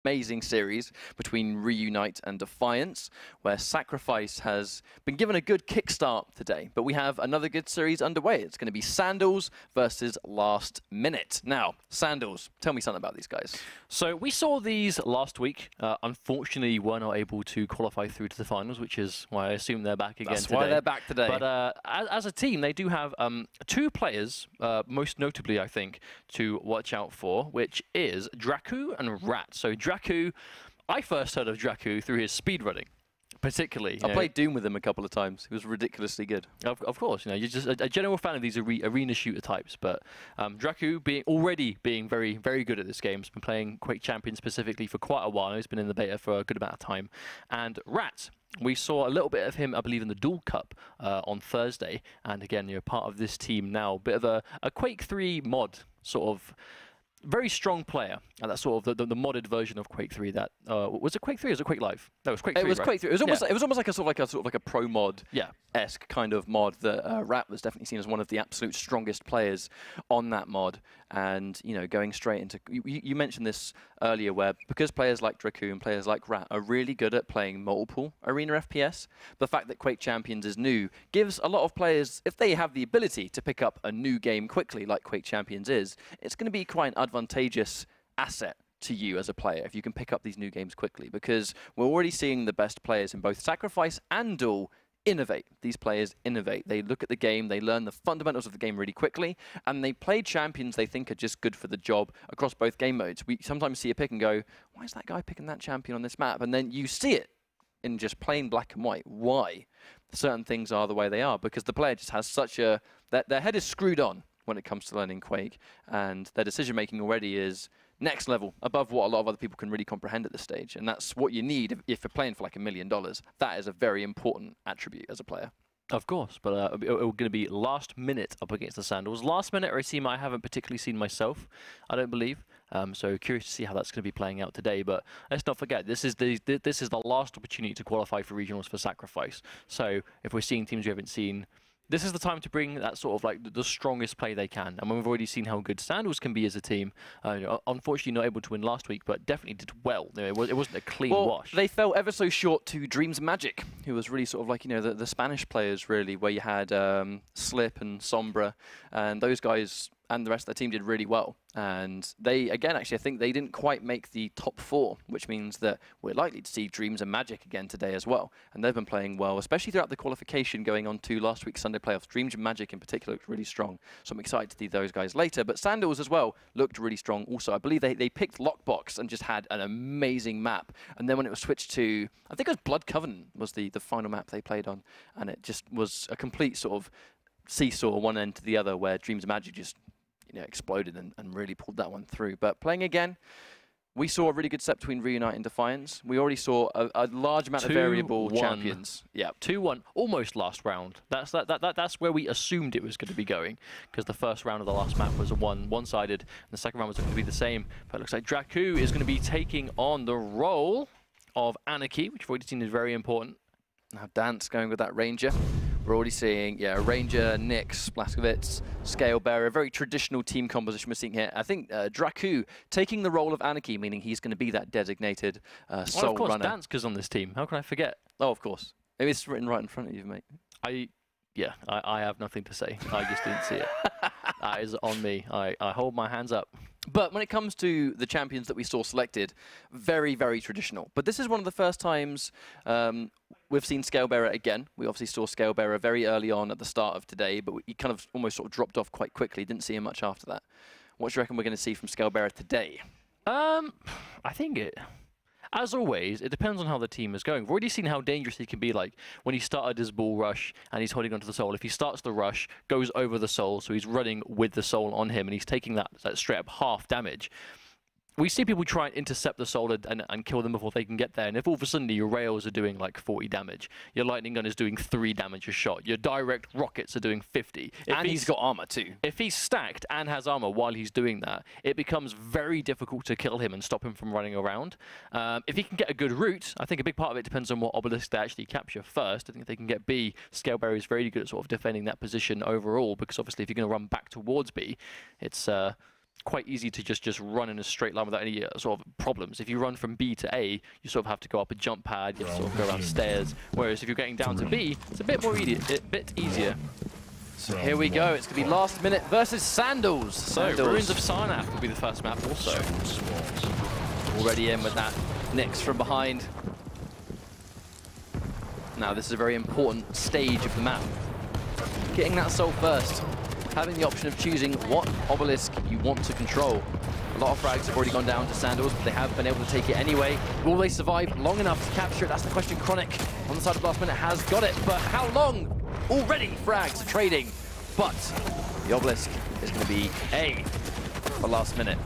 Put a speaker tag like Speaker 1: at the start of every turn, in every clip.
Speaker 1: Amazing series between Reunite and Defiance, where Sacrifice has been given a good kickstart today. But we have another good series underway. It's going to be Sandels versus Last Minute. Now, Sandels, tell me something about these guys.
Speaker 2: So we saw these last week. Unfortunately, were not able to qualify through to the finals, which is why I assume they're back again today.
Speaker 1: That's why they're back today.
Speaker 2: But as a team, they do have two players, most notably, I think, to watch out for, which is Draku and Rat. So Draku, I first heard of Draku through his speedrunning, particularly.
Speaker 1: I played Doom with him a couple of times. He was ridiculously good.
Speaker 2: Of course, you're just a general fan of these arena shooter types. But Draku already being very, very good at this game. He's been playing Quake Champion specifically for quite a while. He's been in the beta for a good amount of time. And Rat, we saw a little bit of him, I believe, in the Duel Cup on Thursday. And again, you're part of this team now. Bit of a Quake 3 mod, sort of. Very strong player, and that's sort of the modded version of Quake 3. That was it Quake 3 or was it Quake Live? No, it was Quake 3.
Speaker 1: It was
Speaker 2: right?
Speaker 1: Quake 3. It was almost like a sort of like a pro mod esque kind of mod that Rat was definitely seen as one of the absolute strongest players on that mod. And you know, going straight into you mentioned this earlier, where because players like Draku and players like Rat are really good at playing multiple arena FPS, the fact that Quake Champions is new gives a lot of players, if they have the ability to pick up a new game quickly, like Quake Champions is, it's going to be quite an advantageous asset to you as a player if you can pick up these new games quickly, because we're already seeing the best players in both Sacrifice and Duel innovate. These players innovate. They look at the game, they learn the fundamentals of the game really quickly, and they play champions they think are just good for the job across both game modes. We sometimes see a pick and go, why is that guy picking that champion on this map? And then you see it in just plain black and white. Why certain things are the way they are, because the player just has such a... their head is screwed on when it comes to learning Quake, and their decision making already is next level, above what a lot of other people can really comprehend at this stage. And that's what you need if you're playing for like $1 million. That is a very important attribute as a player.
Speaker 2: Of course, but it's going to be Last Minute up against the Sandels. Last Minute are a team I haven't particularly seen myself, I don't believe. So curious to see how that's going to be playing out today. But let's not forget, this is the last opportunity to qualify for regionals for Sacrifice. So if we're seeing teams we haven't seen, this is the time to bring that sort of like the strongest play they can. And we've already seen how good Sandels can be as a team. Unfortunately, not able to win last week, but definitely did well. It wasn't a clean wash.
Speaker 1: They fell ever so short to Dreams Magic, who was really sort of like, you know, the Spanish players, really, where you had Slip and Sombra, and those guys and the rest of the team did really well. And they, again, actually, I think they didn't quite make the top 4, which means that we're likely to see Dreams and Magic again today as well. And they've been playing well, especially throughout the qualification going on to last week's Sunday playoffs. Dreams and Magic in particular looked really strong. So I'm excited to see those guys later. But Sandels as well looked really strong also. I believe they picked Lockbox and just had an amazing map. And then when it was switched to, I think it was Blood Covenant was the final map they played on. And it just was a complete sort of seesaw one end to the other, where Dreams and Magic just exploded and really pulled that one through. But playing again, we saw a really good set between Reunite and Defiance. We already saw a large amount of variable champions. Yeah,
Speaker 2: 2-1, almost last round. That's where we assumed it was going to be going, because the first round of the last map was a one-sided, and the second round was going to be the same. But it looks like Draku is going to be taking on the role of Anarchy, which we've already seen is very important.
Speaker 1: Now Dance going with that Ranger. We're already seeing, Ranger, Nyx, Blaskovitz, Scale Bearer, a very traditional team composition we're seeing here. I think Draku taking the role of Anarchy, meaning he's going to be that designated sole runner.
Speaker 2: Of course, Danska's on this team. How can I forget?
Speaker 1: Oh, of course. Maybe it's written right in front of you, mate.
Speaker 2: I have nothing to say. I just didn't see it. That is on me. I hold my hands up.
Speaker 1: But when it comes to the champions that we saw selected, very, very traditional. But this is one of the first times we've seen Scalebearer again. We obviously saw Scalebearer very early on at the start of today, but he kind of almost sort of dropped off quite quickly. Didn't see him much after that. What do you reckon we're going to see from Scalebearer today?
Speaker 2: I think as always, it depends on how the team is going. We've already seen how dangerous he can be, like when he started his ball rush and he's holding onto the soul. If he starts the rush, goes over the soul, so he's running with the soul on him and he's taking that straight up half damage. We see people try and intercept the soul and kill them before they can get there. And if all of a sudden your rails are doing like 40 damage, your lightning gun is doing 3 damage a shot, your direct rockets are doing 50.
Speaker 1: And he's got armor too.
Speaker 2: If he's stacked and has armor while he's doing that, it becomes very difficult to kill him and stop him from running around. If he can get a good route, I think a big part of it depends on what obelisk they actually capture first. I think if they can get B, Scalebearer is very good at sort of defending that position overall, because obviously if you're going to run back towards B, it's quite easy to just run in a straight line without any sort of problems. If you run from B to A, you sort of have to go up a jump pad, you have to sort of go around stairs. Whereas if you're getting down to B, it's a bit more easier.
Speaker 1: So here we go. It's going to be last minute versus Sandels.
Speaker 2: So Ruins of Sarnath will be the first map also.
Speaker 1: Already in with that Nyx from behind. Now this is a very important stage of the map. Getting that soul first. Having the option of choosing what obelisk you want to control. A lot of frags have already gone down to Sandels, but they have been able to take it anyway. Will they survive long enough to capture it? That's the question. Chronic on the side of last minute has got it, but how long? Already frags are trading, but the obelisk is going to be A for last minute.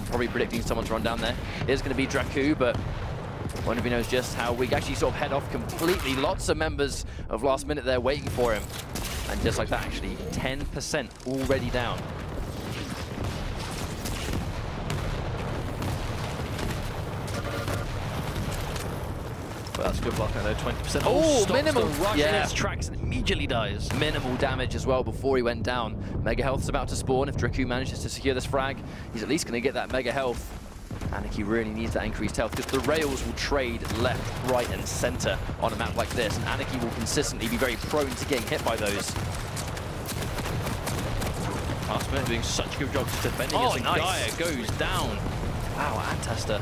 Speaker 1: Probably predicting someone to run down there. It is going to be Draku, but one of you knows just how we actually sort of head off completely. Lots of members of last minute there waiting for him. And just like that, actually, 10% already down.
Speaker 2: Well, that's good block, I know, 20%.
Speaker 1: Oh, minimal!
Speaker 2: Rush in its tracks and immediately dies.
Speaker 1: Minimal damage as well before he went down. Mega Health's about to spawn. If Draku manages to secure this frag, he's at least going to get that Mega Health. Anarchy really needs that increased health because the rails will trade left, right, and center on a map like this, and Anarchy will consistently be very prone to getting hit by those.
Speaker 2: Last minute doing such a good job just defending as Gaia goes down. Wow, Antester.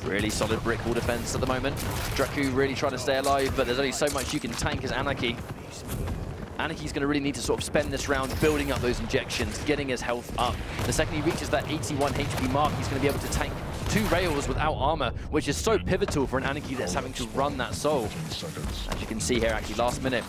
Speaker 1: Really solid brick wall defense at the moment. Draku really trying to stay alive, but there's only so much you can tank as Anarchy. Anarchy's going to really need to sort of spend this round building up those injections, getting his health up. The second he reaches that 81 HP mark, he's going to be able to tank 2 rails without armor, which is so pivotal for an Anarchy that's having to run that soul. As you can see here, actually, last minute,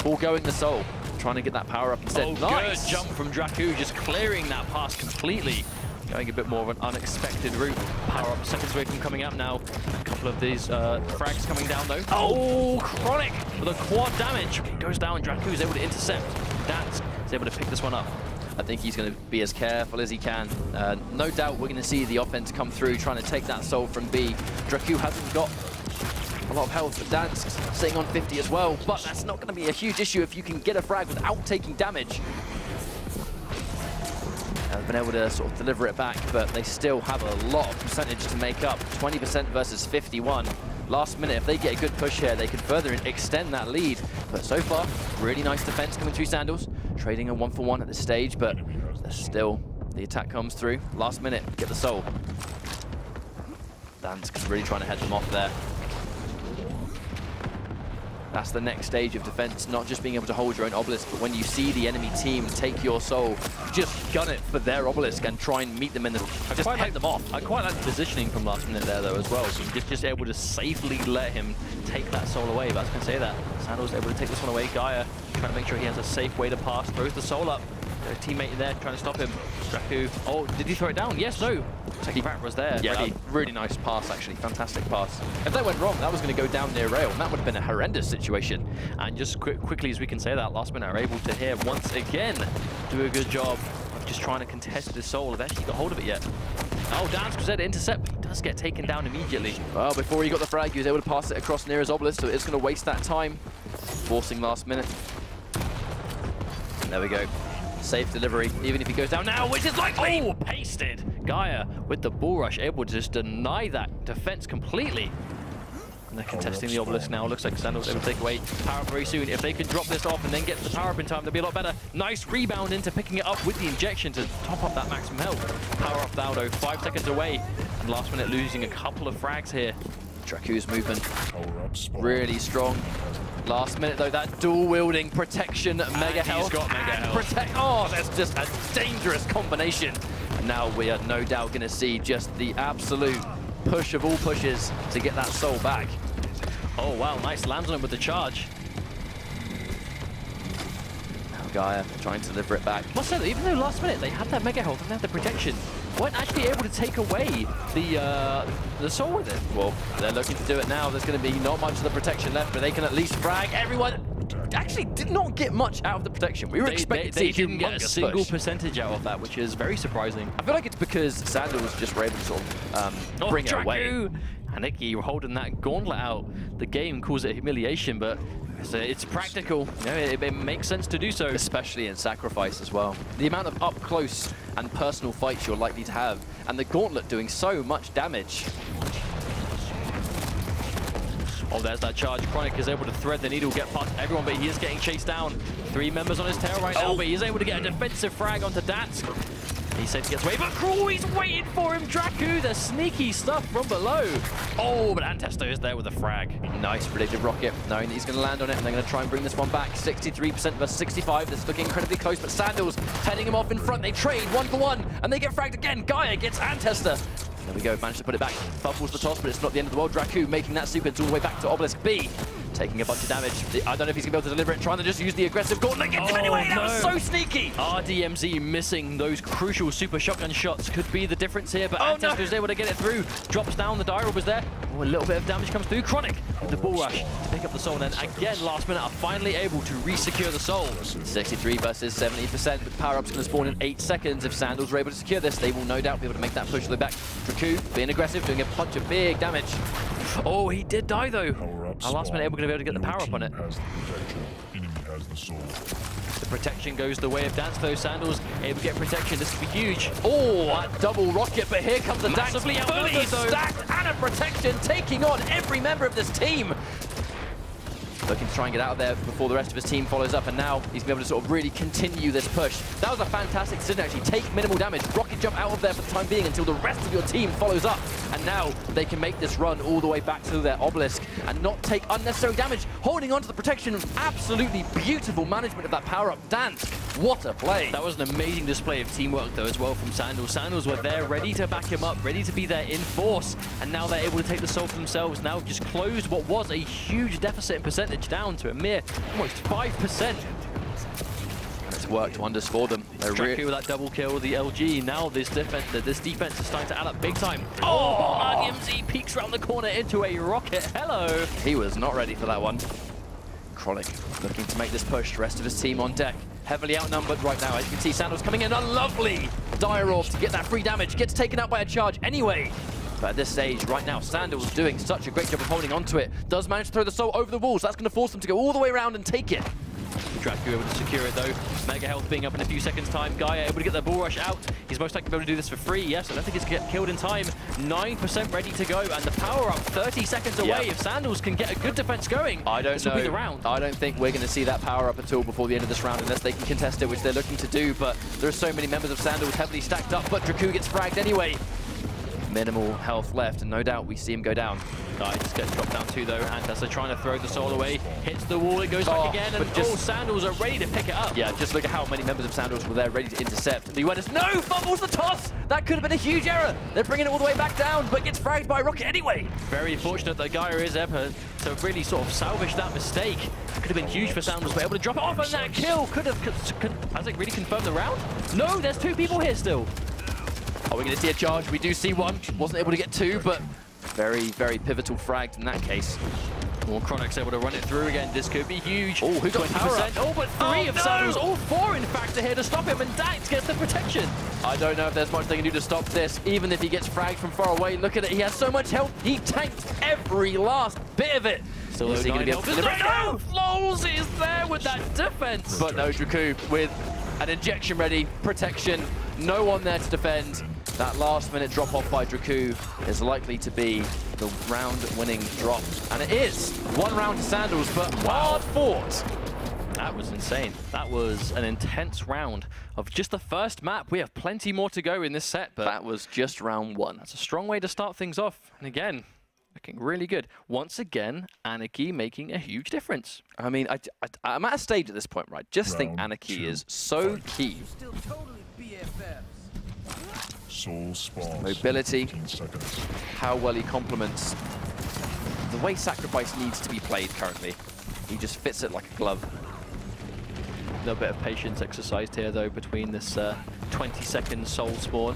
Speaker 1: all going the soul, trying to get that power up instead.
Speaker 2: Oh, nice. Good jump from Draku, just clearing that pass completely. Going a bit more of an unexpected route. Power up seconds away from coming out now. A couple of these frags coming down though. Oh, Chronic with a quad damage. Goes down, Draku is able to intercept. Dance is able to pick this one up.
Speaker 1: I think he's going to be as careful as he can. No doubt we're going to see the offense come through, trying to take that soul from B. Draku hasn't got a lot of health, but Dansk sitting on 50 as well. But that's not going to be a huge issue if you can get a frag without taking damage. They've been able to sort of deliver it back, but they still have a lot of percentage to make up. 20% versus 51. Last minute, if they get a good push here, they could further extend that lead. But so far, really nice defense coming through Sandels. Trading a 1-for-1 at this stage, but still, the attack comes through. Last minute, get the soul. Dansk really trying to head them off there. That's the next stage of defense, not just being able to hold your own obelisk, but when you see the enemy team take your soul, just gun it for their obelisk and try and meet them in the... just head them off.
Speaker 2: I quite like the positioning from last minute there, though, as well. So just able to safely let him take that soul away. But I was going to say that. Sandals able to take this one away. Gaia trying to make sure he has a safe way to pass. Throws the soul up. Their teammate in there trying to stop him. Draku. Oh, did he throw it down? Yes, no. He was there.
Speaker 1: Yeah, really nice pass, actually. Fantastic pass. If that went wrong, that was going to go down near rail, and that would have been a horrendous situation.
Speaker 2: And just quickly as we can say that, last minute are able to here once again do a good job of just trying to contest this soul. Have actually got hold of it yet. Oh, Dansk was there to intercept, but he does get taken down immediately.
Speaker 1: Well, before he got the frag, he was able to pass it across near his obelisk, so it's going to waste that time. Forcing last minute. There we go. Safe delivery, even if he goes down now, which is likely!
Speaker 2: Oh, pasted! Gaia with the bull rush, able to just deny that defense completely. And they're contesting the obelisk now. Looks like Sandels able to take away power up very soon. If they can drop this off and then get the power up in time, they'll be a lot better. Nice rebound into picking it up with the injection to top up that maximum health. Power up now though, 5 seconds away. And last minute losing a couple of frags here.
Speaker 1: Draku's movement really strong. Last minute though, that dual wielding protection, mega health.
Speaker 2: He's got mega health.
Speaker 1: Oh, that's just a dangerous combination. And now we are no doubt going to see just the absolute push of all pushes to get that soul back.
Speaker 2: Oh wow, nice lands on him with the charge.
Speaker 1: Now Gaia trying to deliver it back.
Speaker 2: Must say that even though last minute they had that mega health and they had the protection, weren't actually able to take away the soul with it.
Speaker 1: Well, they're looking to do it now. There's going to be not much of the protection left, but they can at least frag everyone. Actually did not get much out of the protection. We were expecting to see
Speaker 2: they didn't get a single percentage out of that, which is very surprising.
Speaker 1: I feel like it's because Sandels just were able to sort of bring it away.
Speaker 2: Aniki holding that gauntlet out. The game calls it humiliation, but it's practical. You know, it makes sense to do so.
Speaker 1: Especially in Sacrifice as well. The amount of up close and personal fights you're likely to have, and the gauntlet doing so much damage.
Speaker 2: Oh, there's that charge. Chronic is able to thread the needle, get past everyone, but he is getting chased down. 3 members on his tail right now, but he's able to get a defensive frag onto Dansk. He said he gets away, but Cruel, he's waiting for him. Draku, the sneaky stuff from below. Oh, but Antesto is there with a frag.
Speaker 1: Nice predictive rocket, knowing that he's going to land on it, and they're going to try and bring this one back. 63% versus 65. This is looking incredibly close, but Sandels heading him off in front. They trade 1 for 1, and they get fragged again. Gaia gets Antester. There we go, managed to put it back. Fumbles the toss, but it's not the end of the world. Draku making that sequence all the way back to Obelisk B. Taking a bunch of damage. I don't know if he's going to be able to deliver it, trying to just use the aggressive gauntlet. Gets him anyway, that was so sneaky!
Speaker 2: RDMZ missing those crucial super shotgun shots could be the difference here, but Antesto is able to get it through. Drops down, the Dire was there. Oh, a little bit of damage comes through. Chronic with the bull rush to pick up the soul, and then again, last minute, are finally able to re-secure the soul.
Speaker 1: 63 versus 70%, but power-up's going to spawn in 8 seconds. If Sandals are able to secure this, they will no doubt be able to make that push to the back. Draku being aggressive, doing a bunch of big damage.
Speaker 2: Oh, he did die though. Our last minute, we're going to be able to get the power-up on it. The protection goes the way of Dance though. Sandals able to get protection. This could be huge.
Speaker 1: Oh, that double rocket, but here comes the Dance.
Speaker 2: Massively
Speaker 1: Fully stacked and a protection, taking on every member of this team. Looking to try and get out of there before the rest of his team follows up, and now he's going to be able to sort of really continue this push. That was a fantastic decision, actually. Take minimal damage, rocket jump out of there for the time being until the rest of your team follows up. And now they can make this run all the way back to their Obelisk and not take unnecessary damage. Holding on to the protection, absolutely beautiful management of that power-up. Dance, what a play.
Speaker 2: That was an amazing display of teamwork though as well from Sandals. Sandals were there ready to back him up, ready to be there in force, and now they're able to take the soul for themselves. Now just closed what was a huge deficit in percentage down to a mere almost 5%.
Speaker 1: It's worked wonders for them.
Speaker 2: Draku with that double kill with the LG. Now this defense is starting to add up big time. Oh, RDMZ peeks around the corner into a rocket. Hello.
Speaker 1: He was not ready for that one. Chronic looking to make this push. The rest of his team on deck. Heavily outnumbered right now. As you can see, Sandals coming in. A lovely Dire Orb to get that free damage. Gets taken out by a charge anyway. But at this stage, right now, Sandals doing such a great job of holding onto it. Does manage to throw the soul over the walls. That's going to force them to go all the way around and take it.
Speaker 2: Draku able to secure it though. Mega health being up in a few seconds time. Gaia able to get the bull rush out. He's most likely able to do this for free. Yes, I don't think he's get killed in time. 9% ready to go, and the power up 30 seconds away. Yep. If Sandals can get a good defense going, this will be the round.
Speaker 1: I don't think we're going to see that power up at all before the end of this round unless they can contest it, which they're looking to do. But there are so many members of Sandals heavily stacked up, but Draku gets fragged anyway. Minimal health left, and no doubt we see him go down.
Speaker 2: Guy just gets dropped down too though. Antessa trying to throw the soul away, hits the wall, it goes back again, and Sandals are ready to pick it up.
Speaker 1: Yeah, just look at how many members of Sandals were there ready to intercept. The UNS, no, fumbles the toss! That could have been a huge error. They're bringing it all the way back down, but gets fragged by a rocket anyway.
Speaker 2: Very fortunate that Gaia is able to really sort of salvage that mistake. Could have been huge for Sandals, but able to drop it off, and that kill could have, has it really confirmed the round? No, there's 2 people here still.
Speaker 1: Are we going to see a charge? We do see one. Wasn't able to get 2, but very, very pivotal fragged in that case.
Speaker 2: Well, Chronic's able to run it through again. This could be huge.
Speaker 1: Oh, who got 20%?
Speaker 2: Oh, but 3 of Sandals, all 4 in fact are here to stop him, and Dax gets the protection.
Speaker 1: I don't know if there's much they can do to stop this, even if he gets fragged from far away. Look at it, he has so much health. He tanked every last bit of it.
Speaker 2: Still is he going to be able to deliver? No! Lols is there with that defense.
Speaker 1: But no, Draku with an injection ready, protection, no one there to defend. That last-minute drop-off by Draku is likely to be the round-winning drop. And it is. 1 round to Sandals, but hard fought.
Speaker 2: That was insane. That was an intense round of just the first map. We have plenty more to go in this set, but
Speaker 1: that was just round 1.
Speaker 2: That's a strong way to start things off. And again, looking really good. Once again, Anarchy making a huge difference.
Speaker 1: I mean, I'm at a stage at this point, right? Just think Anarchy is so key.
Speaker 3: Soul spawns.
Speaker 1: Mobility, how well he complements the way Sacrifice needs to be played currently. He just fits it like a glove.
Speaker 2: A little bit of patience exercised here though between this 20-second soul spawn.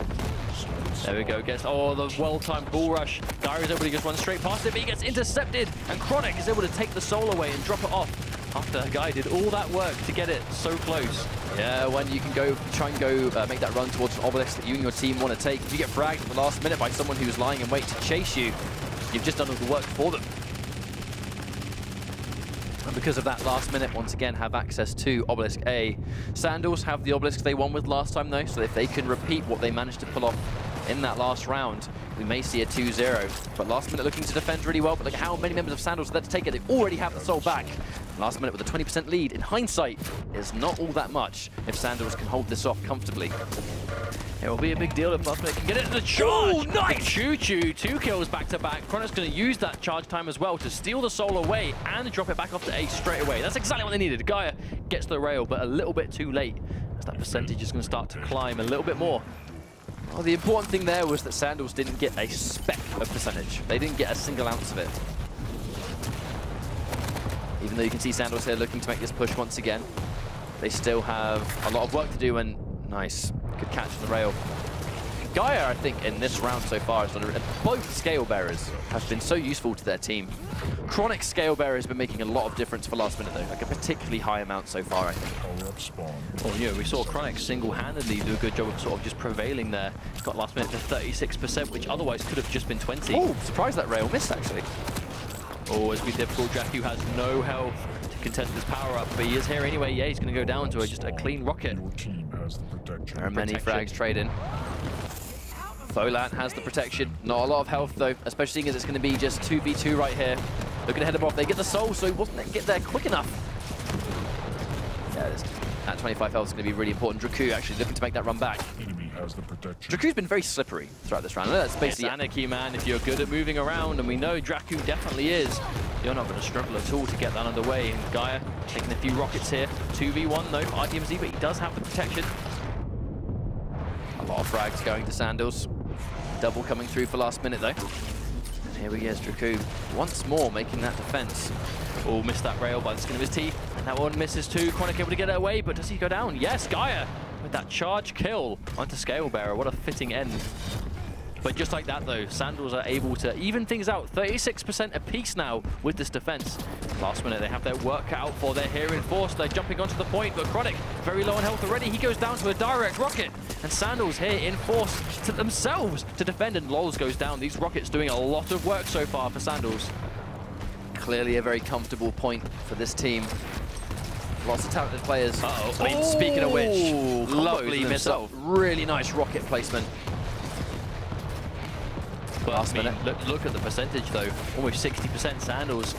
Speaker 2: There we go, gets, oh, the well-timed bull rush. Gaia is able to just run straight past it, but he gets intercepted, and Chronic is able to take the soul away and drop it off after Guy did all that work to get it so close.
Speaker 1: Yeah, when you can go, try and go make that run towards an obelisk that you and your team want to take. If you get fragged at the last minute by someone who's lying in wait to chase you, You've just done all the work for them. And because of that, last minute, once again, have access to Obelisk A. Sandels have the Obelisk they won with last time, though, so if they can repeat what they managed to pull off in that last round, we may see a 2-0. But last minute looking to defend really well, but look at how many members of Sandels are there to take it. They already have the soul back. Last minute with a 20% lead, in hindsight, is not all that much if Sandels can hold this off comfortably.
Speaker 2: It will be a big deal if last minute can get it in the charge.
Speaker 1: Oh, nice!
Speaker 2: Choo-choo, 2 kills back-to-back. Chronic's going to use that charge time as well to steal the soul away and drop it back off to Ace straight away. That's exactly what they needed. Gaia gets the rail, but a little bit too late, as that percentage is going to start to climb a little bit more.
Speaker 1: Well, the important thing there was that Sandels didn't get a speck of percentage. They didn't get a single ounce of it. Even though you can see Sandels here looking to make this push once again, they still have a lot of work to do, and nice. Good catch on the rail. Gaia, I think, in this round so far, both Scale Bearers have been so useful to their team. Chronic Scale Bearer has been making a lot of difference for last minute, though. Like a particularly high amount so far, I think.
Speaker 2: Well, yeah, we saw Chronic single-handedly do a good job of sort of just prevailing there. Got last minute to 36%, which otherwise could have just been 20.
Speaker 1: Oh, surprised that rail missed, actually.
Speaker 2: Oh, it's been difficult. Jakku has no health to contest this power-up, but he is here anyway. Yeah, he's going to go down to just a clean rocket.
Speaker 1: There are many frags trading. Volant has the protection. Not a lot of health, though, especially seeing as it's going to be just 2v2 right here. Looking to head him off. They get the soul, so he wasn't get there quick enough. Yeah, that 25 health is going to be really important. Draku actually looking to make that run back. Draku's been very slippery throughout this round. That's basically
Speaker 2: Anarchy, man. If you're good at moving around, and we know Draku definitely is, you're not going to struggle at all to get that underway. And Gaia taking a few rockets here. 2v1 though for ITMZ, but he does have the protection.
Speaker 1: A lot of frags going to Sandels. Double coming through for last minute though. And here we go, Draku once more making that defense.
Speaker 2: Oh, missed that rail by the skin of his teeth. And that one misses too. Chronic able to get it away, but does he go down? Yes, Gaia with that charge kill onto Scale Bearer. What a fitting end. But just like that though, Sandels are able to even things out. 36% apiece now with this defense. Last minute they have their work cut out for. They're here in force. They're jumping onto the point, but Chronic very low on health already. He goes down to a direct rocket. And Sandels here in force to themselves to defend, and Lols goes down. These rockets doing a lot of work so far for Sandels.
Speaker 1: Clearly a very comfortable point for this team. Lots of talented players.
Speaker 2: Uh-oh.
Speaker 1: I mean, speaking of which, lovely
Speaker 2: missile.
Speaker 1: Really nice rocket placement.
Speaker 2: But last minute. Look at the percentage though. Almost 60% Sandels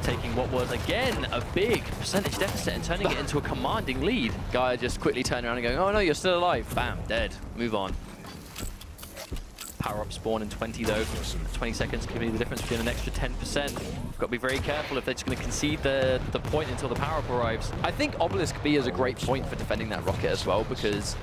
Speaker 2: taking what was again a big percentage deficit and turning it into a commanding lead.
Speaker 1: Gaia just quickly turning around and going, oh no, you're still alive. Bam, dead. Move on.
Speaker 2: Power up spawn in 20 though. 20 seconds can be the difference between an extra 10%. Got to be very careful if they're just going to concede the point until the power up arrives.
Speaker 1: I think Obelisk B is a great point for defending that rocket as well, because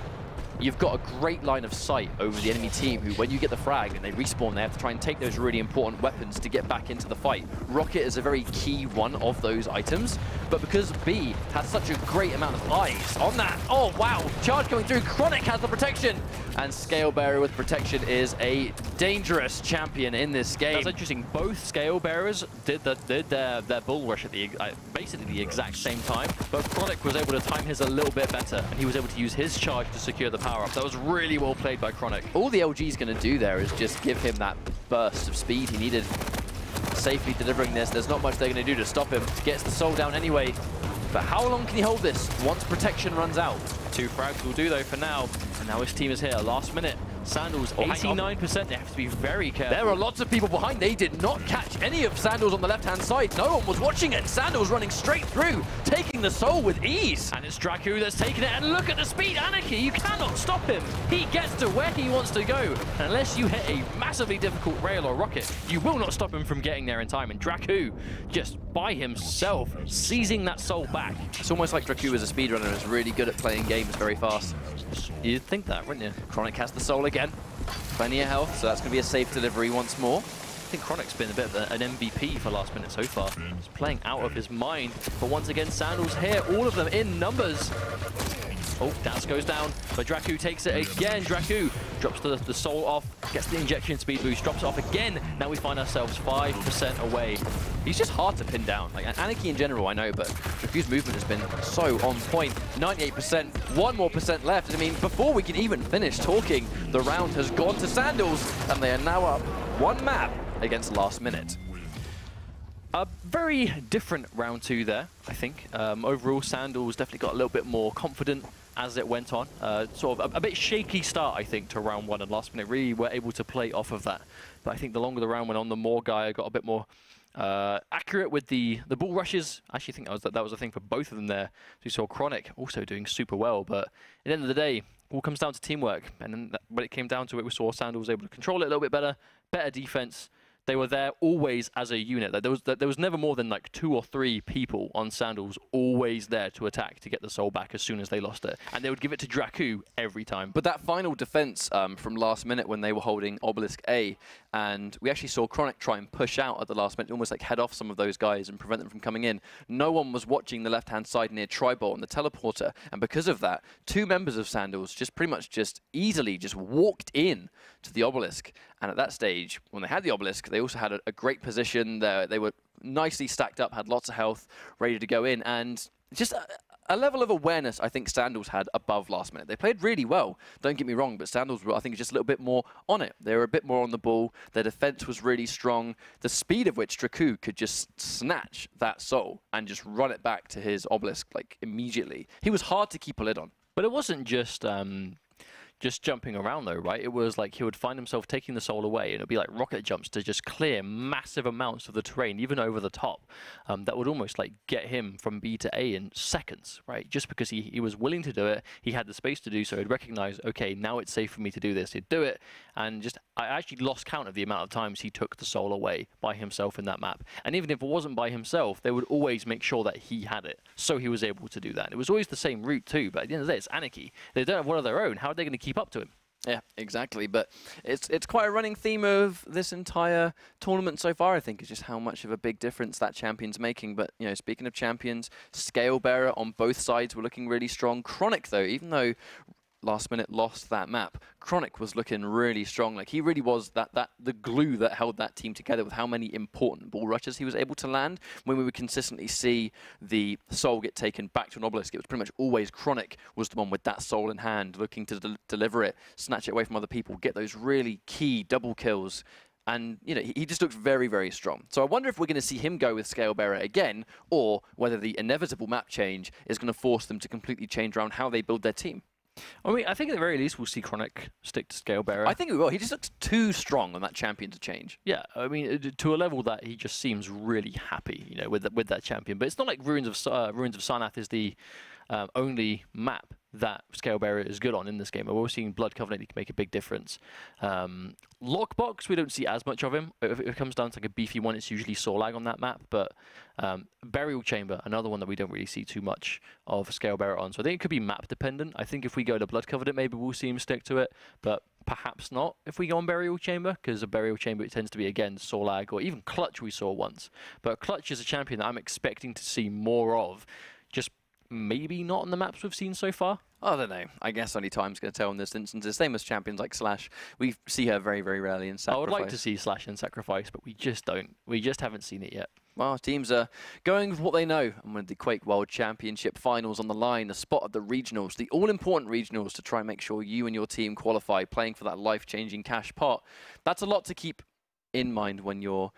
Speaker 1: you've got a great line of sight over the enemy team who, when you get the frag and they respawn, they have to try and take those really important weapons to get back into the fight. Rocket is a very key one of those items, but because B has such a great amount of eyes on that, oh wow, charge coming through, Chronic has the protection, and Scale Bearer with protection is a dangerous champion in this game.
Speaker 2: That's interesting. Both Scale Bearers did their bull rush at basically the exact same time, but Chronic was able to time his a little bit better, and he was able to use his charge to secure the power-up. That was really well played by Chronic.
Speaker 1: All the LG's going to do there is just give him that burst of speed he needed. Safely delivering this. There's not much they're going to do to stop him. Gets the soul down anyway. But how long can he hold this once protection runs out?
Speaker 2: 2 frags will do though for now. And now his team is here. Last minute. Sandels, 89%. They have to be very careful.
Speaker 1: There are lots of people behind. They did not catch any of Sandels on the left-hand side. No one was watching it. Sandels running straight through, taking the soul with ease.
Speaker 2: And it's Draku that's taking it. And look at the speed. Anarchy, you cannot stop him. He gets to where he wants to go. And unless you hit a massively difficult rail or rocket, you will not stop him from getting there in time. And Draku, just by himself, seizing that soul back.
Speaker 1: It's almost like Draku is a speedrunner and is really good at playing games very fast.
Speaker 2: You'd think that, wouldn't you?
Speaker 1: Chronic has the soul again. Plenty of health, so that's going to be a safe delivery once more.
Speaker 2: I think Chronic's been a bit of an MVP for last minute so far. He's playing out of his mind. But once again, Sandels here, all of them in numbers. Oh, Daz goes down, but Draku takes it again. Draku drops the soul off, gets the injection speed boost, drops it off again. Now we find ourselves 5% away.
Speaker 1: He's just hard to pin down. Like Anarchy in general, I know, but Draku's movement has been so on point. 98%, 1 more % left. I mean, before we can even finish talking, the round has gone to Sandels, and they are now up 1 map against Last Minute.
Speaker 2: A very different round 2 there, I think. Overall, Sandels definitely got a little bit more confident as it went on. Sort of a bit shaky start, I think, to round 1, and Last Minute really were able to play off of that. But I think the longer the round went on, the more Gaia got a bit more accurate with the ball rushes. I actually think that was a thing for both of them there. So you saw Chronic also doing super well, but at the end of the day, all comes down to teamwork. And then when it came down to it, we saw Sandels was able to control it a little bit better defense. They were there always as a unit. Like there was never more than like 2 or 3 people on Sandels always there to attack to get the soul back as soon as they lost it. And they would give it to Dracu every time.
Speaker 1: But that final defense from Last Minute when they were holding Obelisk A, and we actually saw Chronic try and push out at the last minute, almost like head off some of those guys and prevent them from coming in. No one was watching the left-hand side near Tribal and the teleporter, and because of that, 2 members of Sandels just pretty much just easily just walked in to the Obelisk. And at that stage, when they had the Obelisk, they also had a great position. They were nicely stacked up, had lots of health, ready to go in, and just a level of awareness I think Sandels had above Last Minute. They played really well, don't get me wrong, but Sandels were, I think, just a little bit more on it. They were a bit more on the ball. Their defense was really strong. The speed of which Dracu could just snatch that soul and just run it back to his Obelisk like immediately. He was hard to keep a lid on.
Speaker 2: But it wasn't just jumping around though, right? It was like he would find himself taking the soul away, and it'd be like rocket jumps to just clear massive amounts of the terrain, even over the top. That would almost like get him from B to A in seconds, right? Just because he was willing to do it, he had the space to do so. He'd recognize, okay, now it's safe for me to do this. He'd do it, and just I actually lost count of the amount of times he took the soul away by himself in that map. And even if it wasn't by himself, they would always make sure that he had it, so he was able to do that. And it was always the same route too, but at the end of the day, it's Anarchy. They don't have one of their own. How are they going to keep up to him?
Speaker 1: Yeah, exactly. But it's quite a running theme of this entire tournament so far, I think, is just how much of a big difference that champion's making. But, you know, speaking of champions, Scale Bearer on both sides were looking really strong. Chronic, though, even though Last Minute lost that map, Chronic was looking really strong. Like, he really was the glue that held that team together with how many important ball rushes he was able to land. When we would consistently see the soul get taken back to an Obelisk, it was pretty much always Chronic was the one with that soul in hand, looking to deliver it, snatch it away from other people, get those really key double kills. And, you know, he just looks very, very strong. So I wonder if we're going to see him go with Scale Bearer again, or whether the inevitable map change is going to force them to completely change around how they build their team.
Speaker 2: I mean, I think at the very least we'll see Chronic stick to Scale Bearer.
Speaker 1: I think we will. He just looks too strong on that champion to change.
Speaker 2: Yeah, I mean, to a level that he just seems really happy, you know, with that champion. But it's not like Ruins of Sarnath is the only map that Scale Bearer is good on in this game. We're seeing Blood Covenant, he can make a big difference. Lockbox, we don't see as much of him. If it comes down to like a beefy one, it's usually Sorlag on that map. But Burial Chamber, another one that we don't really see too much of Scale Bearer on. So I think it could be map dependent. I think if we go to Blood Covenant, maybe we'll see him stick to it. But perhaps not if we go on Burial Chamber, because a Burial Chamber, it tends to be, again, Sorlag or even Clutch we saw once. But Clutch is a champion that I'm expecting to see more of. Just maybe not on the maps we've seen so far.
Speaker 1: I don't know. I guess only time's going to tell in this instance. The same as champions like Slash. We see her very, very rarely in Sacrifice.
Speaker 2: I would like to see Slash in Sacrifice, but we just don't. We just haven't seen it yet.
Speaker 1: Well, teams are going with what they know. And with the Quake World Championship finals on the line, the spot of the regionals, the all-important regionals to try and make sure you and your team qualify, playing for that life-changing cash pot. That's a lot to keep in mind when you're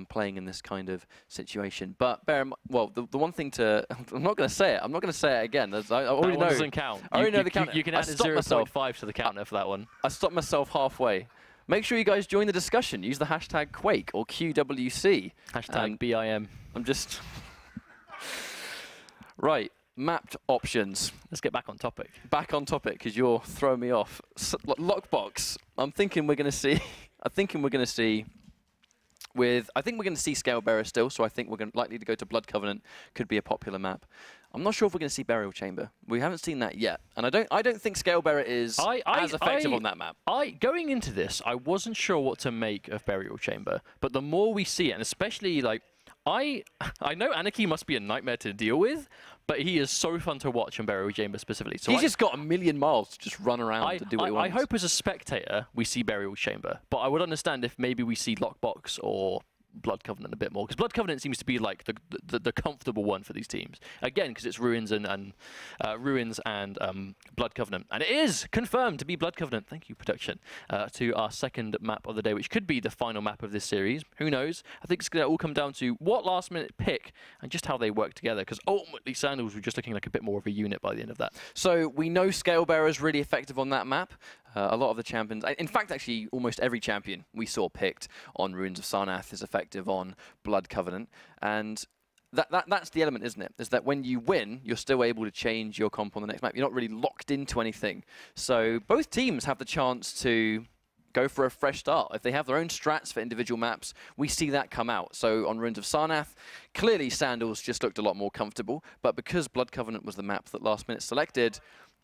Speaker 1: playing in this kind of situation. But bear in mind, well, the one thing to, I'm not going to say it. I'm not going to say it again. I already know.
Speaker 2: Doesn't count.
Speaker 1: I already know the counter.
Speaker 2: You can add a 0.5 to the counter for that one.
Speaker 1: I stopped myself halfway. Make sure you guys join the discussion. Use the hashtag Quake or QWC.
Speaker 2: Hashtag BIM.
Speaker 1: I'm just... Right. Mapped options.
Speaker 2: Let's get back on topic.
Speaker 1: Back on topic, because you're throwing me off. Lockbox. I'm thinking we're going to see... I think we're going to see Scale Bearer still, so I think we're likely to go to Blood Covenant. Could be a popular map. I'm not sure if we're going to see Burial Chamber. We haven't seen that yet, and I don't think Scale Bearer is as effective on that map.
Speaker 2: Going into this, I wasn't sure what to make of Burial Chamber, but the more we see it, and especially like I know Anarchy must be a nightmare to deal with, but he is so fun to watch in Burial Chamber specifically. So
Speaker 1: he's just got a million miles to just run around to do what he wants.
Speaker 2: I hope as a spectator we see Burial Chamber, but I would understand if maybe we see Lockbox or Blood Covenant a bit more, because Blood Covenant seems to be like the comfortable one for these teams. Again, because it's Ruins and Blood Covenant, and it is confirmed to be Blood Covenant. Thank you, production. To our second map of the day, which could be the final map of this series. Who knows? I think it's going to all come down to what last-minute pick and just how they work together. Because ultimately, Sandels were just looking like a bit more of a unit by the end of that.
Speaker 1: So we know Scalebearer is really effective on that map. A lot of the champions, in fact, actually, almost every champion we saw picked on Ruins of Sarnath is effective on Blood Covenant. And that's the element, isn't it? Is that when you win, you're still able to change your comp on the next map. You're not really locked into anything. So both teams have the chance to go for a fresh start. If they have their own strats for individual maps, we see that come out. So on Ruins of Sarnath, clearly Sandels just looked a lot more comfortable. But because Blood Covenant was the map that last minute selected,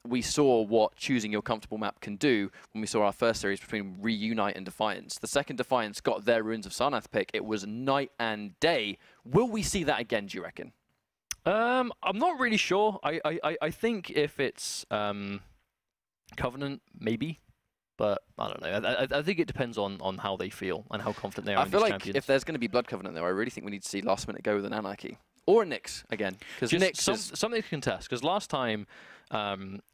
Speaker 1: we saw what choosing your comfortable map can do when we saw our first series between Reunite and Defiance. The second Defiance got their Ruins of Sarnath pick. It was night and day. Will we see that again, do you reckon?
Speaker 2: I'm not really sure. I think if it's Covenant, maybe. But I don't know. I think it depends on how they feel and how confident they are.
Speaker 1: I feel like if there's going to be Blood Covenant, though, I really think we need to see last minute go with an Anarchy. Or a Nyx again. Because Nyx is
Speaker 2: something to contest. Because last time,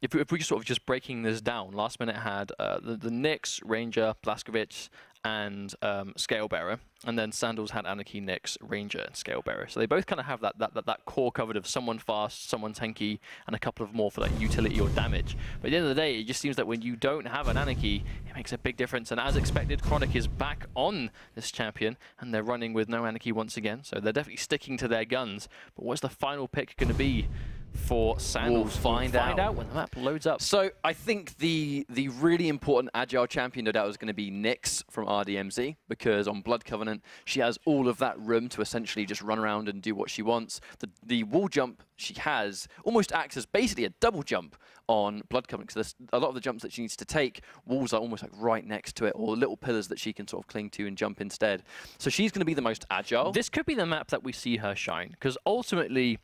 Speaker 2: if we sort of just breaking this down, last minute had the Nyx, Ranger, Blazkowicz, and Scalebearer, and then Sandels had Anarchy, Nyx, Ranger, and Scalebearer. So they both kind of have that core covered of someone fast, someone tanky, and a couple of more for like utility or damage. But at the end of the day, it just seems that when you don't have an Anarchy, it makes a big difference. And as expected, Chronic is back on this champion, and they're running with no Anarchy once again. So they're definitely sticking to their guns. But what's the final pick going to be for Sandels?
Speaker 1: We'll find out
Speaker 2: when the map loads up.
Speaker 1: So I think the really important agile champion, no doubt, is going to be Nyx from RDMZ, because on Blood Covenant, she has all of that room to essentially just run around and do what she wants. The wall jump she has almost acts as basically a double jump on Blood Covenant, because there's a lot of the jumps that she needs to take, walls are almost like right next to it, or little pillars that she can sort of cling to and jump instead. So she's going to be the most agile.
Speaker 2: This could be the map that we see her shine, because ultimately,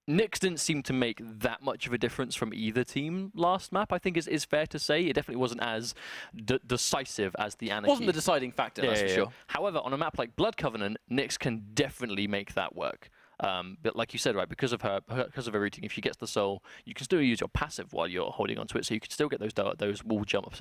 Speaker 2: Nyx didn't seem to make that much of a difference from either team last map, I think is fair to say. It definitely wasn't as decisive as the Anarchy.
Speaker 1: Wasn't the deciding factor, that's for sure.
Speaker 2: However, on a map like Blood Covenant, Nyx can definitely make that work. But like you said, right, because of her routine, if she gets the soul, you can still use your passive while you're holding onto it, so you can still get those wall jumps,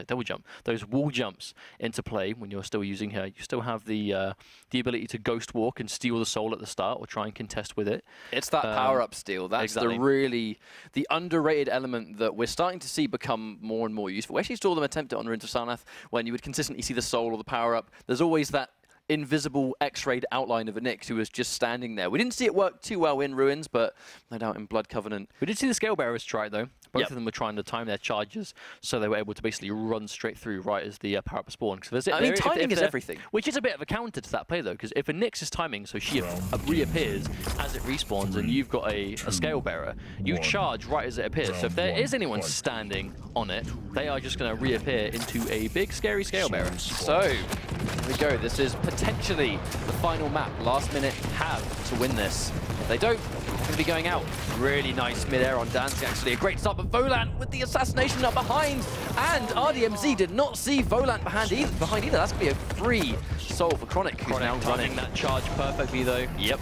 Speaker 2: those wall jumps into play when you're still using her. You still have the ability to ghost walk and steal the soul at the start, or try and contest with it.
Speaker 1: It's that power up steal. That's the underrated element that we're starting to see become more and more useful. We actually saw them attempt it on Ruins of Sarnath when you would consistently see the soul or the power up. There's always that invisible X-rayed outline of a Nyx who was just standing there. We didn't see it work too well in Ruins, but no doubt in Blood Covenant.
Speaker 2: We did see the Scalebearers try it, though. Both of them were trying to time their charges, so they were able to basically run straight through right as the power-up spawned.
Speaker 1: I mean, timing is everything.
Speaker 2: Which is a bit of a counter to that play, though, because if a Nyx is timing, so she reappears as it respawns, and you've got a Scalebearer, you charge right as it appears. So if there is anyone standing on it, they are just going to reappear into a big, scary Scalebearer.
Speaker 1: So, here we go. This is potentially the final map. Last minute have to win this. If they don't, they're going to be going out. Really nice mid-air on Danzig, actually. A great start, but Volant with the assassination up behind. And RDMZ did not see Volant behind either. That's going to be a free soul for Chronic, who's now running
Speaker 2: that charge perfectly, though.
Speaker 1: Yep.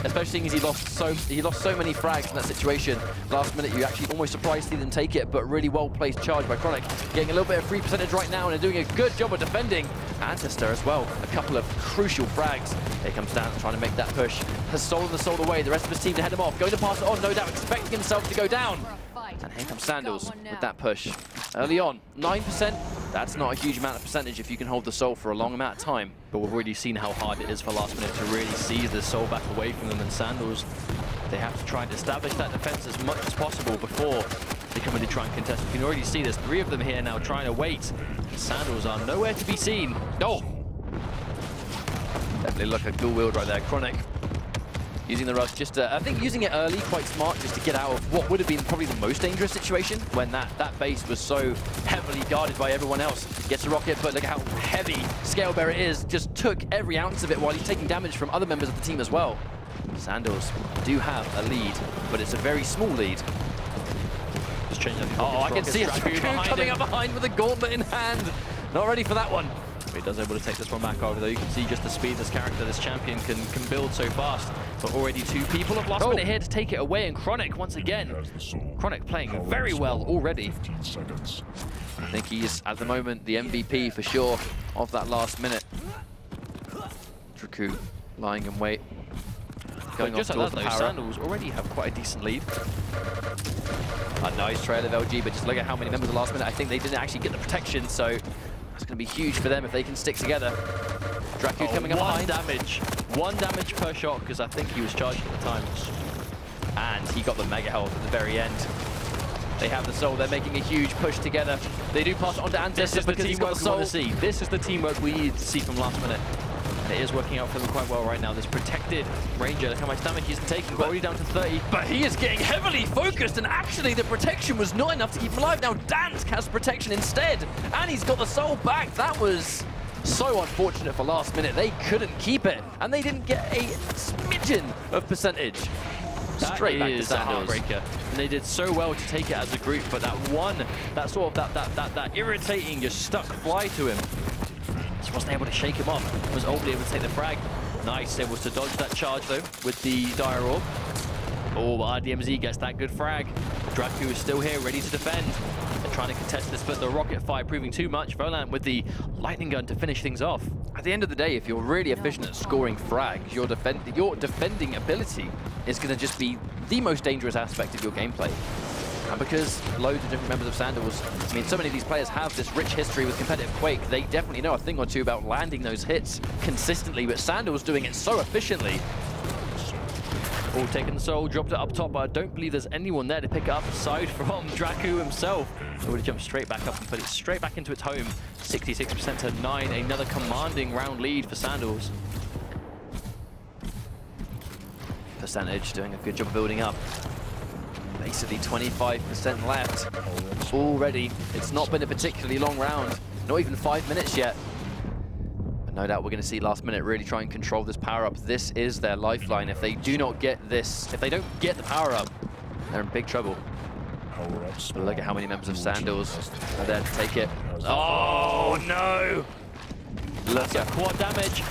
Speaker 1: Especially seeing as he lost so many frags in that situation. Last minute, you actually almost surprised to see them take it, but really well-placed charge by Chronic. Getting a little bit of free percentage right now, and they're doing a good job of defending. Ancestor as well. A couple of crucial frags. Here comes Dan trying to make that push. Has stolen the soul away. The rest of his team to head him off. Going to pass it on, no doubt, expecting himself to go down. And here comes Sandels with that push. Early on, 9%. That's not a huge amount of percentage if you can hold the soul for a long amount of time.
Speaker 2: But we've already seen how hard it is for last minute to really seize the soul back away from them. And Sandels, they have to try and establish that defense as much as possible before they come in to try and contest. You can already see there's 3 of them here now trying to wait. And Sandels are nowhere to be seen.
Speaker 1: Oh! Definitely look a dual wield right there. Chronic using the rush, just I think using it early, quite smart, just to get out of what would have been probably the most dangerous situation when that base was so heavily guarded by everyone else. Gets a rocket, but look at how heavy Scalebearer is. Just took every ounce of it while he's taking damage from other members of the team as well. Sandels do have a lead, but it's a very small lead.
Speaker 2: Just changing up.
Speaker 1: Oh, I can see it coming up behind with a gauntlet in hand. Not ready for that one.
Speaker 2: He does able to take this one back over, though. You can see just the speed this character, this champion, can build so fast. But already 2 people have last minute here to take it away, and Chronic, once again, Chronic playing very well already.
Speaker 1: I think he's, at the moment, the MVP for sure of that last minute. Draku lying in wait. Going
Speaker 2: just
Speaker 1: off
Speaker 2: like
Speaker 1: towards
Speaker 2: that,
Speaker 1: the
Speaker 2: though,
Speaker 1: power.
Speaker 2: Sandels already have quite a decent lead.
Speaker 1: A nice trail of LG, but just look at how many members of the last minute. I think they didn't actually get the protection, so that's going to be huge for them if they can stick together. Draku coming up behind.
Speaker 2: One damage per shot, because I think he was charged at the time.
Speaker 1: And he got the mega health at the very end. They have the soul. They're making a huge push together. They do pass it on to Ancestor because he's got the soul.
Speaker 2: This is the teamwork we need to see from last minute. And it is working out for them quite well right now. This protected Ranger, look how much damage he's taking, but already down to 30.
Speaker 1: But he is getting heavily focused, and actually the protection was not enough to keep him alive. Now Dansk has protection instead, and he's got the soul back. That was so unfortunate for last minute. They couldn't keep it, and they didn't get a smidgen of percentage. Straight back to
Speaker 2: Is a
Speaker 1: Sandels.
Speaker 2: heartbreaker. And they did so well to take it as a group, but that irritating just stuck fly to him. Just wasn't able to shake him off. Was only able to take the frag. Nice, able to dodge that charge though with the Dire Orb. Oh, RDMZ gets that good frag. Draku is still here, ready to defend. They're trying to contest this, but the rocket fire proving too much. Volant with the lightning gun to finish things off.
Speaker 1: At the end of the day, if you're really efficient at scoring frags, your defending ability is going to just be the most dangerous aspect of your gameplay. And because loads of different members of Sandels, I mean, so many of these players have this rich history with competitive Quake, they definitely know a thing or two about landing those hits consistently, but Sandels doing it so efficiently.
Speaker 2: All taking the soul, dropped it up top, but I don't believe there's anyone there to pick it up aside from Draku himself. It would have jumped straight back up and put it straight back into its home. 66% to 9, another commanding round lead for Sandels.
Speaker 1: Percentage doing a good job of building up. Basically 25% left already. It's not been a particularly long round, not even 5 minutes yet. But no doubt we're going to see last minute really try and control this power up. This is their lifeline. If they do not get this, if they don't get the power up, they're in big trouble. But look at how many members of Sandels are there to take it. Oh no!
Speaker 2: Look at quad damage.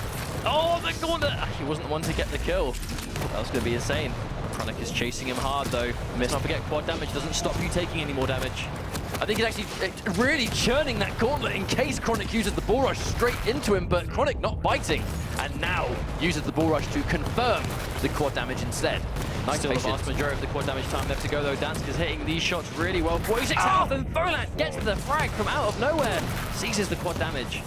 Speaker 2: Oh, the gauntlet! He wasn't the one to get the kill. That was going to be insane. Chronic is chasing him hard though. Let's not forget, quad damage doesn't stop you taking any more damage.
Speaker 1: I think he's actually really churning that gauntlet in case Chronic uses the bull rush straight into him, but Chronic not biting. And now uses the bull rush to confirm the quad damage instead. Nice.
Speaker 2: Still the vast majority of the quad damage time left to go though. Dansk is hitting these shots really well. 46 health, and Volant gets the frag from out of nowhere. Seizes the quad damage.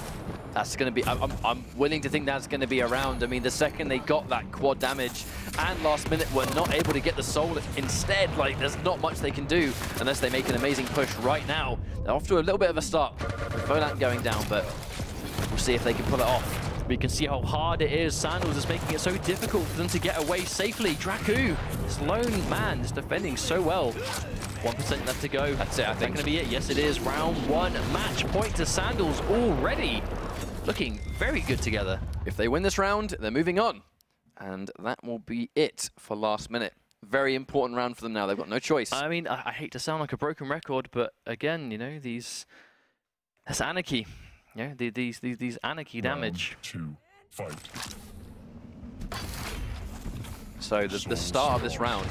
Speaker 1: That's going to be, I'm willing to think that's going to be around. I mean, the second they got that quad damage and last minute were not able to get the soul instead, like there's not much they can do unless they make an amazing push right now. They're off to a little bit of a start with Volant going down, but we'll see if they can pull it off.
Speaker 2: We can see how hard it is. Sandels is making it so difficult for them to get away safely. Draku, this lone man, is defending so well. 1% left to go.
Speaker 1: That's it, I think.
Speaker 2: Is that going to be it? Yes, it is. Round 1 match point to Sandels already. Looking very good together.
Speaker 1: If they win this round, they're moving on. And that will be it for last minute. Very important round for them now. They've got no choice.
Speaker 2: I mean, I hate to sound like a broken record, but again, you know, that's anarchy. Yeah, these anarchy damage.
Speaker 3: Round 2, fight.
Speaker 1: So the start of this round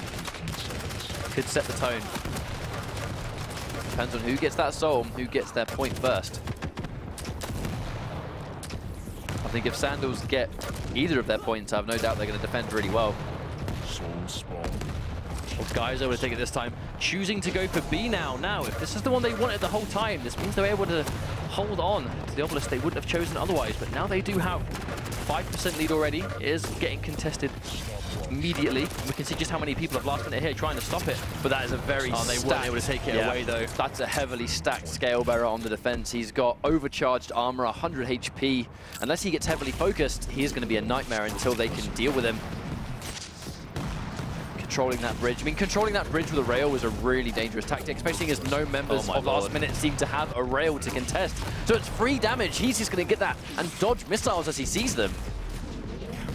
Speaker 1: could set the tone. Depends on who gets that soul, who gets their point first. I think if Sandels get either of their points, I have no doubt they're going to defend really well.
Speaker 3: Soul spawn.
Speaker 2: Well, guys over to take it this time, choosing to go for B now. Now, if this is the one they wanted the whole time, this means they're able to hold on to the obelisk they wouldn't have chosen otherwise. But now they do have 5% lead already. It is getting contested immediately. We can see just how many people have last minute here trying to stop it.
Speaker 1: But that is a very
Speaker 2: they weren't able to take it away though.
Speaker 1: That's a heavily stacked Scale Bearer on the defense. He's got overcharged armor, 100 HP. Unless he gets heavily focused, he is going to be a nightmare until they can deal with him. Controlling that bridge. I mean, controlling that bridge with a rail was a really dangerous tactic, especially as no members of last minute seem to have a rail to contest. So it's free damage. He's just going to get that and dodge missiles as he sees them.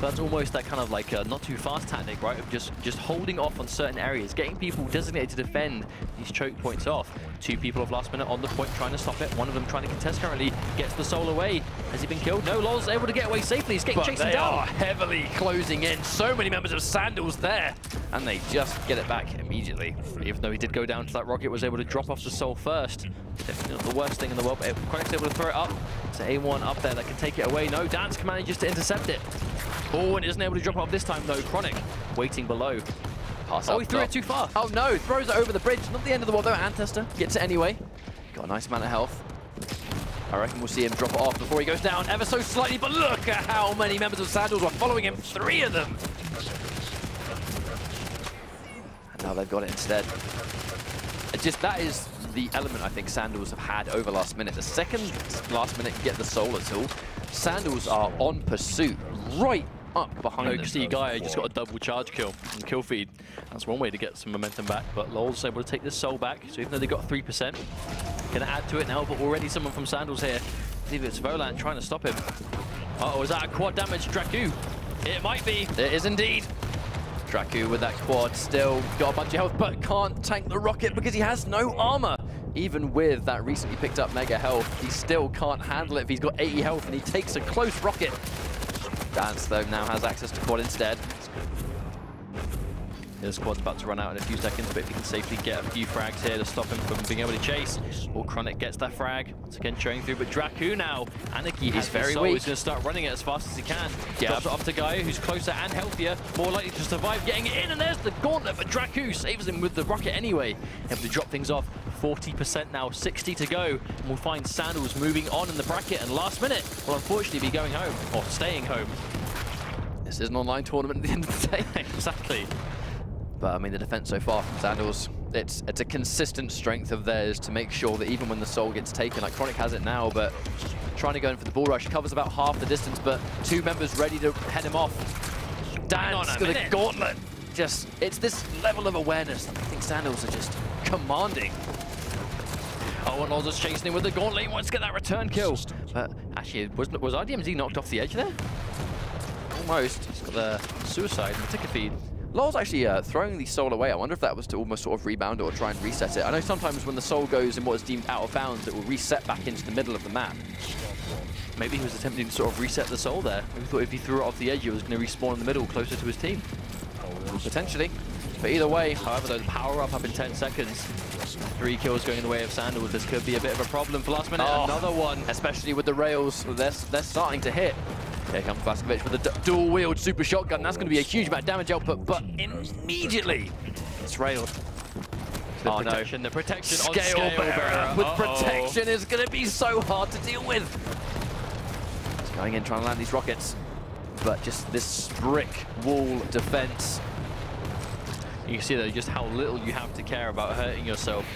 Speaker 2: That's almost that kind of like not too fast tactic, right? Of just holding off on certain areas, getting people designated to defend these choke points off. 2 people of last minute on the point trying to stop it. One of them trying to contest currently. Gets the soul away. Has he been killed? No, Lol's able to get away safely. He's getting chased down.
Speaker 1: They are heavily closing in. So many members of Sandels there. And they just get it back immediately.
Speaker 2: Even though he did go down to that rocket, was able to drop off the soul first. Definitely not the worst thing in the world. Quake's able to throw it up. It's A1 up there that can take it away. No, Dansk manages to intercept it. Oh, and isn't able to drop off this time though. Chronic waiting below. Oh, he threw it too far.
Speaker 1: Oh no, throws it over the bridge. Not the end of the world though. Antester gets it anyway. Got a nice amount of health. I reckon we'll see him drop it off before he goes down ever so slightly, but look at how many members of Sandels were following him. 3 of them. And now they've got it instead. That is the element I think Sandels have had over last minute. The second last minute get the soul at all, Sandels are on pursuit right up behind them.
Speaker 2: See, Guy just got a double charge kill and kill feed. That's one way to get some momentum back, but Lol's able to take this soul back. So even though they got 3%, gonna add to it now, but already someone from Sandels here. I believe it's Volant trying to stop him. Uh-oh, is that a quad damage Draku? It might be.
Speaker 1: It is indeed. Draku with that quad still got a bunch of health, but can't tank the rocket because he has no armor. Even with that recently picked up mega health, he still can't handle it if he's got 80 health and he takes a close rocket. Dance though now has access to quad instead.
Speaker 2: His squad's about to run out in a few seconds, but if he can safely get a few frags here to stop him from being able to chase. Or Chronic gets that frag. Once again showing through, but Draku now. Anarchy
Speaker 1: is very weak.
Speaker 2: He's going to start running it as fast as he can. Drops it up to Gaia, who's closer and healthier, more likely to survive getting it in, and there's the gauntlet, but Draku saves him with the rocket anyway. Able to drop things off. 40% now, 60 to go. And we'll find Sandels moving on in the bracket, and last minute will unfortunately be going home, or staying home.
Speaker 1: This is an online tournament at the end of the day.
Speaker 2: Exactly.
Speaker 1: But I mean, the defense so far from Sandels, it's a consistent strength of theirs to make sure that even when the soul gets taken, like Chronic has it now, but trying to go in for the bull rush, covers about half the distance, but 2 members ready to head him off. Dance with a gauntlet. It's this level of awareness that I think Sandels are just commanding.
Speaker 2: Oh, and Lol's chasing him with the gauntlet. He wants to get that return kill. But actually, was RDMZ knocked off the edge there?
Speaker 1: Almost.
Speaker 2: He's got the suicide and the ticket feed.
Speaker 1: Lol's actually throwing the soul away. I wonder if that was to almost sort of rebound or try and reset it. I know sometimes when the soul goes in what is deemed out of bounds, it will reset back into the middle of the map.
Speaker 2: Maybe he was attempting to sort of reset the soul there. Maybe he thought if he threw it off the edge, it was going to respawn in the middle, closer to his team.
Speaker 1: Potentially. But either way,
Speaker 2: however, though, the power up in 10 seconds. 3 kills going in the way of Sandels. This could be a bit of a problem for last minute.
Speaker 1: Oh,
Speaker 2: another one.
Speaker 1: Especially with the rails. They're starting to hit. Here comes Blaskovic with a dual-wield super shotgun. That's going to be a huge amount of damage output, but immediately it's railed.
Speaker 2: Oh no, the protection
Speaker 1: Scale
Speaker 2: on
Speaker 1: Bearer with protection is going to be so hard to deal with. He's going in trying to land these rockets, but just this brick wall defense.
Speaker 2: You can see though just how little you have to care about hurting yourself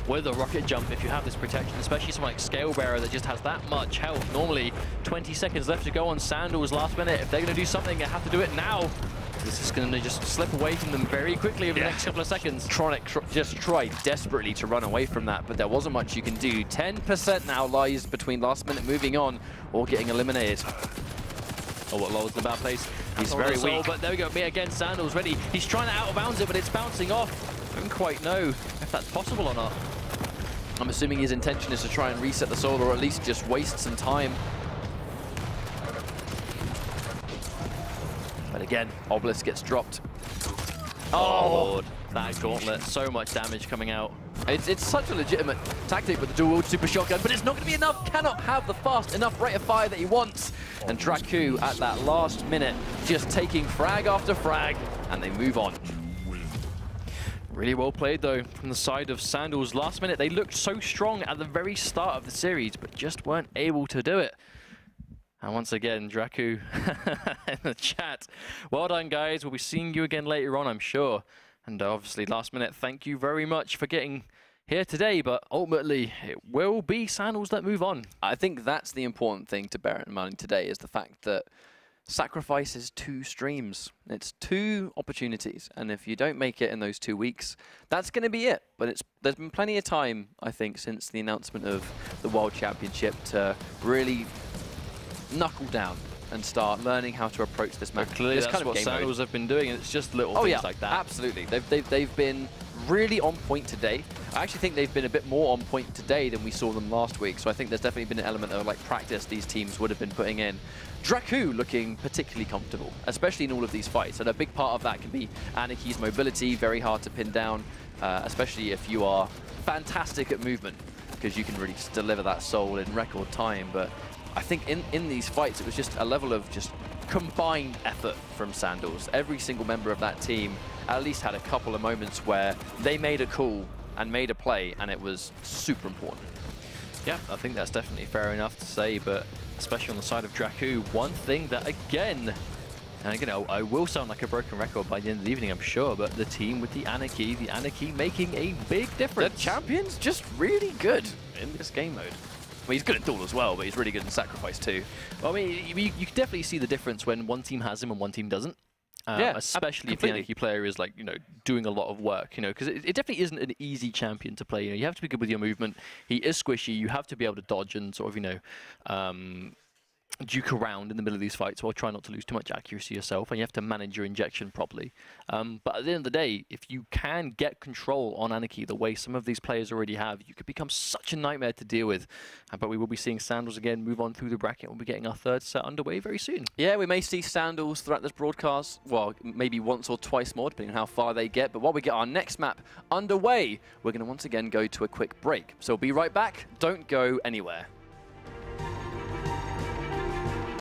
Speaker 2: with a rocket jump if you have this protection, especially someone like Scale Bearer that just has that much health. Normally 20 seconds left to go on Sandels last minute. If they're going to do something, they have to do it now. This is going to just slip away from them very quickly over the next couple of seconds.
Speaker 1: Chronic just tried desperately to run away from that, but there wasn't much you can do. 10% now lies between last minute moving on or getting eliminated.
Speaker 2: Oh, what Lol's in a bad place.
Speaker 1: He's very weak.
Speaker 2: But there we go, me again, Sandels ready. He's trying to out of bounds it, but it's bouncing off. I don't quite know if that's possible or not.
Speaker 1: I'm assuming his intention is to try and reset the soul, or at least just waste some time. But again, Obelisk gets dropped.
Speaker 2: Oh, Lord. That gauntlet, so much damage coming out.
Speaker 1: It's such a legitimate tactic with the dual-wield super shotgun, but it's not going to be enough. Cannot have the fast enough rate of fire that he wants. And Draku at that last minute just taking frag after frag, and they move on.
Speaker 2: Really well played though from the side of Sandels. Last minute they looked so strong at the very start of the series, but just weren't able to do it. And once again, Draku in the chat. Well done, guys. We'll be seeing you again later on, I'm sure. And obviously, last minute, thank you very much for getting here today. But ultimately, it will be Sandels that move on.
Speaker 1: I think that's the important thing to bear in mind today, is the fact that sacrifice is 2 streams. It's 2 opportunities. And if you don't make it in those 2 weeks, that's going to be it. But there's been plenty of time, I think, since the announcement of the World Championship to really knuckle down and start learning how to approach this map.
Speaker 2: Clearly,
Speaker 1: this
Speaker 2: that's
Speaker 1: kind of
Speaker 2: what
Speaker 1: game
Speaker 2: Sandels have been doing. It's just little things like that.
Speaker 1: Absolutely. They've been really on point today. I actually think they've been a bit more on point today than we saw them last week. So I think there's definitely been an element of like practice these teams would have been putting in. Draku looking particularly comfortable, especially in all of these fights. And a big part of that can be Aniki's mobility, very hard to pin down, especially if you are fantastic at movement, because you can really just deliver that soul in record time. But I think in these fights, it was just a level of just combined effort from Sandels. Every single member of that team at least had a couple of moments where they made a call and made a play, and it was super important.
Speaker 2: Yeah, I think that's definitely fair enough to say, but especially on the side of Draku, one thing that, again, and again, I will sound like a broken record by the end of the evening, I'm sure, but the team with the Anarchy making a big difference.
Speaker 1: The champion's just really good in this game mode. I mean, he's good at duel as well, but he's really good in sacrifice too.
Speaker 2: Well, I mean, you can definitely see the difference when one team has him and one team doesn't.
Speaker 1: Yeah,
Speaker 2: especially if the Anarchy player is like, doing a lot of work, because it definitely isn't an easy champion to play. You have to be good with your movement. He is squishy. You have to be able to dodge and sort of, duke around in the middle of these fights while trying not to lose too much accuracy yourself, and you have to manage your injection properly. But at the end of the day, if you can get control on Anarchy the way some of these players already have, you could become such a nightmare to deal with. But we will be seeing Sandels again move on through the bracket. We'll be getting our third set underway very soon.
Speaker 1: Yeah, we may see Sandels throughout this broadcast, well, maybe once or twice more, depending on how far they get. But while we get our next map underway, we're going to once again go to a quick break. So we'll be right back. Don't go anywhere.